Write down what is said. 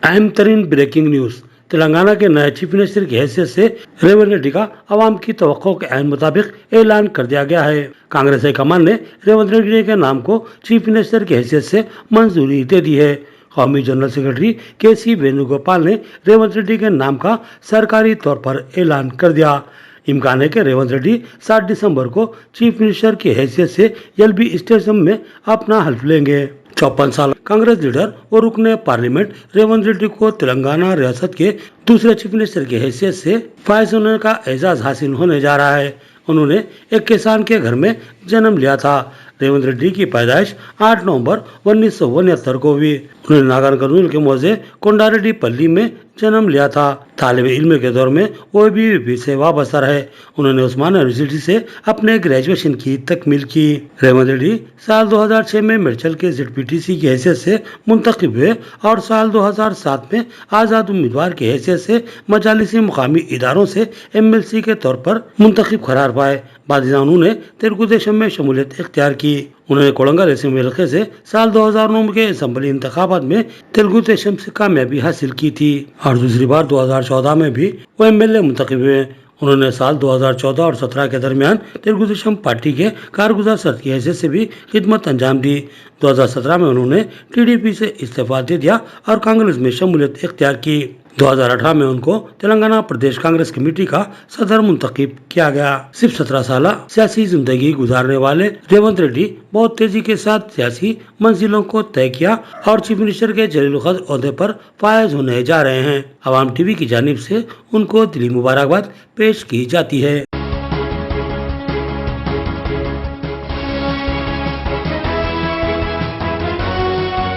अहम तरीन breaking news. Telangana के नए चीफ मिनिस्टर की हैसियत से रेवंत रेड्डी का आवाम की तवक्को के ऐन मुताबिक ऐलान कर दिया गया है। कांग्रेस हाईकमान ने रेवंत रेड्डी के नाम को चीफ मिनिस्टर की हैसियत से मंजूरी दे दी है। कौमी जनरल सेक्रेटरी के.सी. वेणुगोपाल ने रेवंत रेड्डी के नाम का सरकारी तौर पर ऐलान कर दिया। इम्कान है कि रेवंत रेड्डी 7 दिसंबर को चीफ मिनिस्टर की हैसियत से एलबी स्टेडियम में अपना हल्फ लेंगे। 54 साल कांग्रेस लीडर और रुकने पार्लियामेंट रेवंत रेड्डी को तेलंगाना रियासत के दूसरे चीफ मिनिस्टर की हैसियत से फायज होने का एजाज हासिल होने जा रहा है। उन्होंने एक किसान के घर में जन्म लिया था। रेवंत रेड्डी की पैदाइश 8 नवंबर 1969 को हुई। उन्होंने नागर कर्नूल के मौजे कोंडारेड्डी पल्ली में जन्म लिया था। तालिब इल्म के दौर में ओबीवी से वाबस्ता रहे। उन्होंने उस्मान यूनिवर्सिटी से अपने ग्रेजुएशन की तकमील की। रेवंत रेड्डी साल 2006 में मेडचल के ZPTC की हैसियत से मुंतखब हुए और साल 2007 में आज़ाद उम्मीदवार की हैसियत से मजालिसी मुकामी इदारों से MLC के तौर पर मुंतखब करार पाए। बाद उन्होंने तेलुगु देशम में शमूलियत इख्तियार की। उन्होंने कोलंगल असेंबली हल्के से साल 2009 के असेंबली इंतखाबात में तेलुगु देशम से कामयाबी हासिल की थी और दूसरी बार 2014 में भी वो MLA मुंतखब हुए। उन्होंने साल 2014 और 17 के दरमियान तेलुगु देशम पार्टी के कारगुजार सदर की हैसियत से भी खिदमत अंजाम दी। 2017 में उन्होंने TDP से इस्तीफा दे दिया और कांग्रेस में शमूलियत इख्तियार की। 2018 में उनको तेलंगाना प्रदेश कांग्रेस कमेटी का सदर मुंतखब किया गया। सिर्फ 17 साल सियासी जिंदगी गुजारने वाले रेवंत रेड्डी बहुत तेजी के साथ सियासी मंजिलों को तय किया और चीफ मिनिस्टर के जलील क़द्र ओहदे पर फायज होने जा रहे हैं। अवाम TV की जानिब से उनको दिली मुबारकबाद पेश की जाती है।